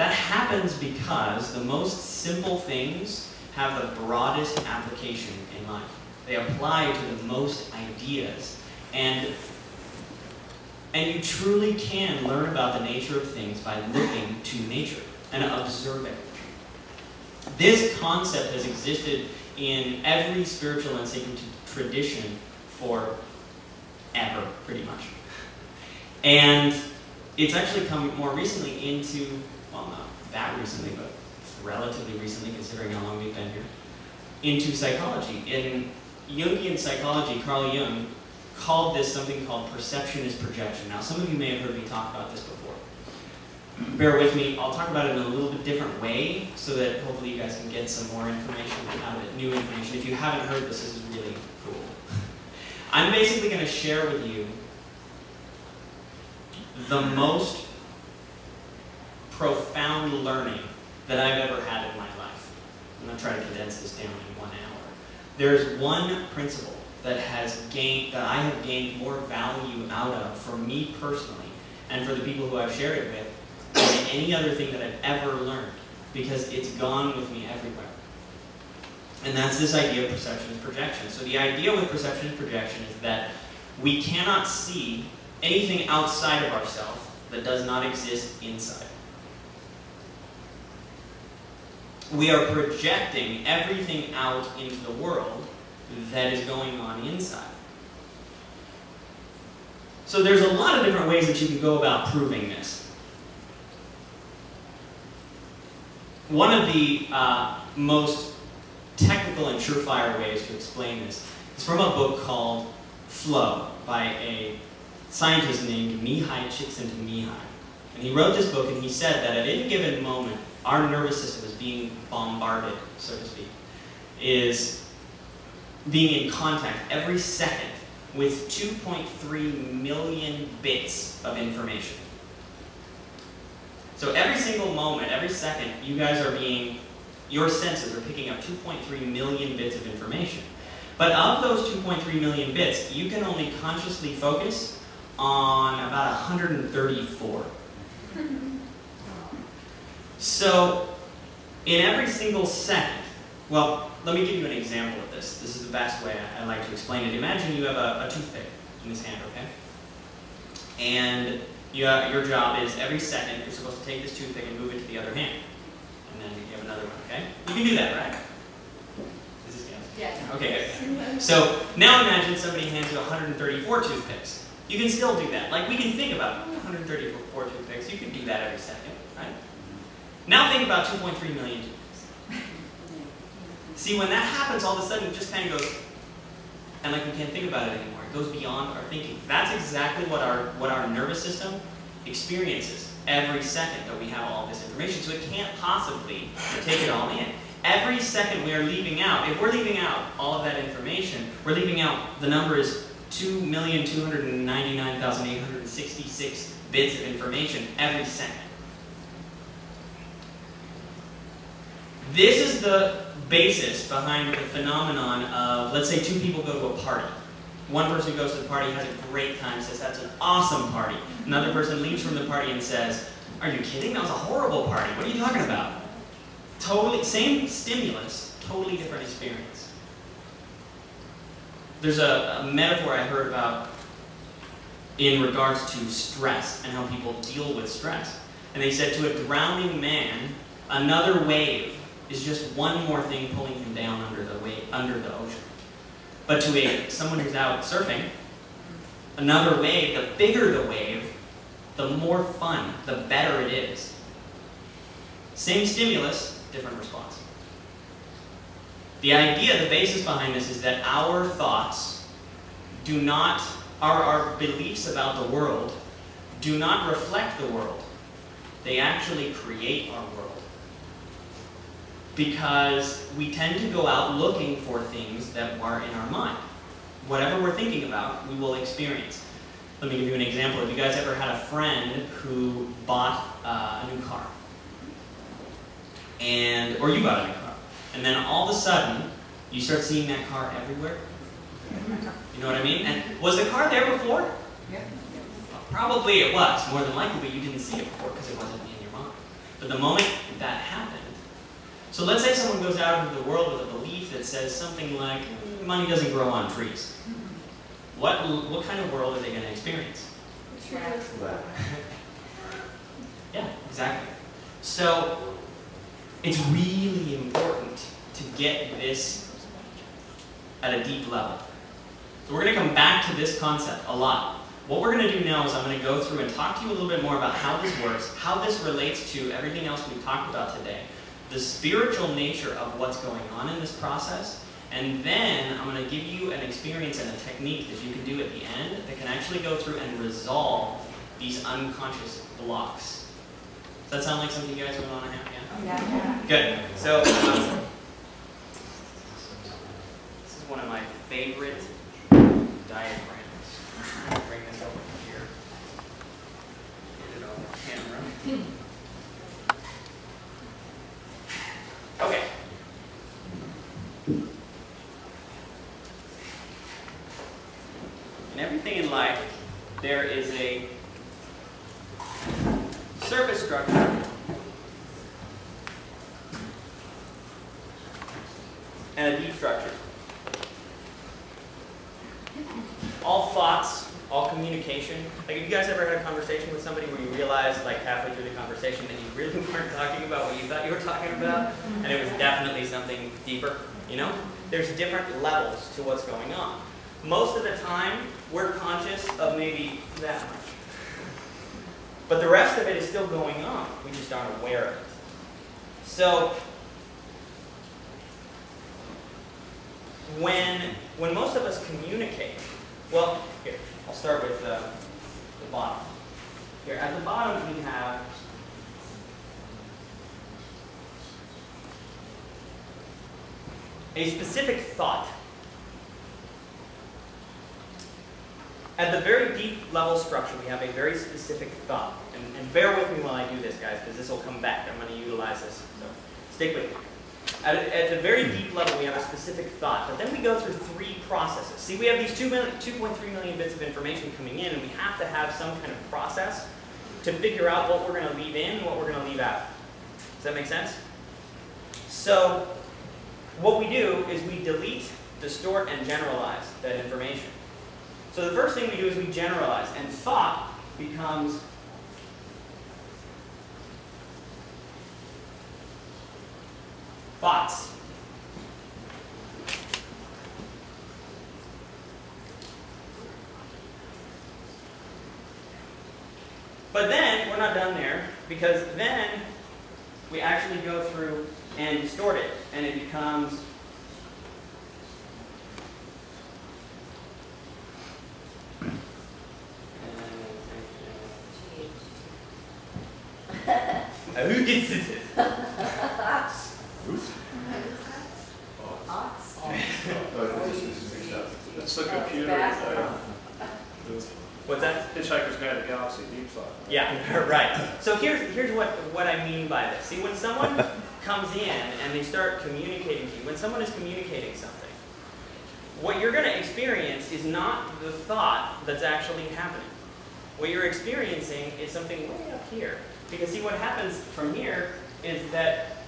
That happens because the most simple things have the broadest application in life. They apply to the most ideas. And you truly can learn about the nature of things by looking to nature and observing. This concept has existed in every spiritual and sacred tradition forever, pretty much. And it's actually come more recently into, well, not that recently, but relatively recently, considering how long we've been here, into psychology. In Jungian psychology, Carl Jung called this something called perception is projection. Now, some of you may have heard me talk about this before. Bear with me, I'll talk about it in a little bit different way so that hopefully you guys can get some more information out of it, new information. If you haven't heard this is really cool. I'm basically going to share with you the most profound learning that I've ever had in my life. I'm going to try to condense this down in 1 hour. There's one principle that I have gained more value out of for me personally and for the people who I've shared it with than any other thing that I've ever learned, because it's gone with me everywhere. And that's this idea of perception is projection. So the idea with perception is projection is that we cannot see anything outside of ourselves that does not exist inside. We are projecting everything out into the world that is going on inside. So there's a lot of different ways that you can go about proving this. One of the most technical and surefire ways to explain this is from a book called Flow by a scientist named Mihai Csikszentmihalyi. And he wrote this book and he said that at any given moment, our nervous system is being bombarded, so to speak, is being in contact every second with 2.3 million bits of information. So every single moment, every second, you guys are your senses are picking up 2.3 million bits of information. But of those 2.3 million bits, you can only consciously focus on about 134. So in every single second, well, let me give you an example of this. This is the best way I like to explain it. Imagine you have a toothpick in this hand, okay? And your job is every second you're supposed to take this toothpick and move it to the other hand. And then you have another one, okay? You can do that, right? Is this yes? Yeah. Okay, good. So now imagine somebody hands you 134 toothpicks. You can still do that. Like, we can think about 134 toothpicks. You can do that every second, right? Now think about 2.3 million toothpicks. See, when that happens, all of a sudden it just kind of goes, and like we can't think about it anymore. It goes beyond our thinking. That's exactly what our nervous system experiences every second that we have all this information. So it can't possibly take it all in. Every second we are leaving out, if we're leaving out all of that information, we're leaving out, the number is 2,299,866 bits of information every second. This is the basis behind the phenomenon of, let's say two people go to a party. One person goes to the party, has a great time, says that's an awesome party. Another person leaves from the party and says, are you kidding? That was a horrible party. What are you talking about? Totally, same stimulus, totally different experience. There's a metaphor I heard about in regards to stress and how people deal with stress. And they said to a drowning man, another wave is just one more thing pulling him down under the ocean. But to someone who's out surfing, another wave, the bigger the wave, the more fun, the better it is. Same stimulus, different response. The idea, the basis behind this is that our thoughts do not, our beliefs about the world do not reflect the world. They actually create our world. Because we tend to go out looking for things that are in our mind. Whatever we're thinking about, we will experience. Let me give you an example. Have you guys ever had a friend who bought a new car? Or you bought a new car. And then all of a sudden, you start seeing that car everywhere? You know what I mean? And was the car there before? Yeah. Probably it was, more than likely, but you didn't see it before because it wasn't in your mind. But the moment that happened, so let's say someone goes out into the world with a belief that says something like, money doesn't grow on trees. What kind of world are they going to experience? Yeah, exactly. So it's really important to get this at a deep level. So we're going to come back to this concept a lot. What we're going to do now is I'm going to go through and talk to you a little bit more about how this works, how this relates to everything else we've talked about today, the spiritual nature of what's going on in this process, and then I'm going to give you an experience and a technique that you can do at the end that can actually go through and resolve these unconscious blocks. Does that sound like something you guys would want to have? Yeah? Good. So this is one of my favorite diagrams. I'm going to bring this over here. Get it on the camera. Okay. In everything in life, there is a surface structure and a deep structure. All thoughts, all communication. Like, have you guys ever had a conversation with somebody where you realized, like, halfway through the conversation that you really weren't talking about what you thought you were talking about, and it was definitely something deeper, you know? There's different levels to what's going on. Most of the time, we're conscious of maybe that much. But the rest of it is still going on. We just aren't aware of it. So, when most of us communicate, well, here, I'll start with the bottom. Here, at the bottom we have a specific thought. At the very deep level structure, we have a very specific thought. And bear with me while I do this, guys, because this will come back. I'm going to utilize this. So stick with me. At the very deep level, we have a specific thought. But then we go through three processes. See, we have these 2.3 million bits of information coming in, and we have to have some kind of process to figure out what we're going to leave in and what we're going to leave out. Does that make sense? So what we do is we delete, distort, and generalize that information. So the first thing we do is we generalize, and thought becomes thoughts. But then, we're not done there, because then we actually go through and distort it, and it becomes who gets it? It's the computer. What's that? Hitchhiker's Guide to the Galaxy, deep thought. Yeah, right. So here's what I mean by this. See, when someone comes in and they start communicating to you, when someone is communicating something, what you're going to experience is not the thought that's actually happening. What you're experiencing is something way up here. Because see, what happens from here is that